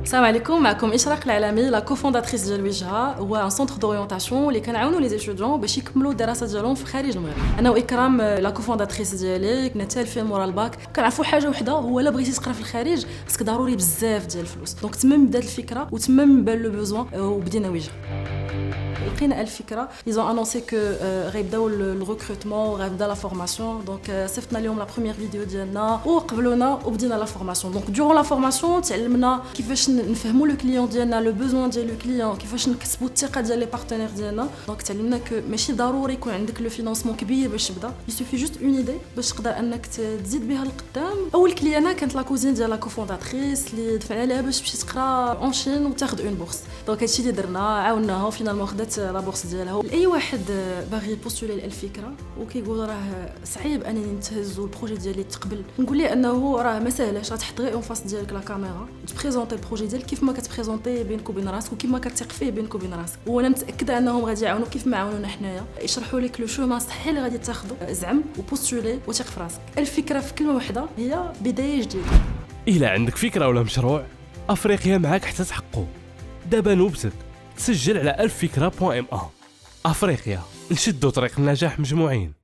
السلام عليكم. معكم إشراق العلامي لا كوفونداتريس ديال وجهه، هو ان سونتر دوريونتاسيون اللي كنعاونوا لي ستوديون باش يكملوا الدراسات ديالهم في خارج المغرب. انا واكرام لا كوفونداتريس ديالي كنا تالفين مورا الباك، كنعرفوا حاجه وحده، هو الا بغيتي تقرا في الخارج خصك ضروري بزاف ديال الفلوس. دونك تما بدات الفكره وتما بان لو بوزوان وبدينا وجهه. لقينا الفكره ايزون انونسي كو غيبداو الريكروتمون غيبدا لا فورماسيون. دونك صيفطنا لهم لا بروميير فيديو ديالنا وقبلونا وبدينا لا فورماسيون. دونك دورون لا فورماسيون تعلمنا كيفاش نفهموا لو كليون ديالنا، لو بوزوان ديال لو كليون، كيفاش نكسبوا الثقه ديال لي بارتنير ديالنا. دونك تعلمنا كو ماشي ضروري يكون عندك لو فينانسمون كبير باش تبدا، يسوفي جوست اون ايدي باش تقدر انك تزيد بها لقدام. اول كليانه كانت لا كوزين ديال لا كوفونداتريس اللي دفعنا لها باش تمشي تقرا اون شين وتاخذ اون بورس. دونك هادشي اللي درنا، عاوناها وفينالمون خدات لا بورس ديالها. اي واحد باغي يبوستولي للفكره وكيقول راه صعيب انني نتهز البروجي ديالي تقبل، نقول ليه انه راه ما ساهلاش. تحط غير اون فاس ديالك لا كاميرا تبريزونطي البروجي ديالك كيف ما كتبريزونطي بينك وبين راسك وكيف ما كتثق فيه بينك وبين راسك. وانا متاكده انهم غادي يعاونوا كيف ما عاونونا حنايا، يشرحوا لك لو شومان الصحي اللي غادي تاخذه. زعم وبوستولي وثق في راسك. الفكره في كلمه واحده هي بدايه جديده. إلا عندك فكرة ولا مشروع، أفريقيا معاك حتى تحققه. دابا نوبتك تسجل على 1000fikra.ma. أفريقيا، نشدوا طريق النجاح مجموعين.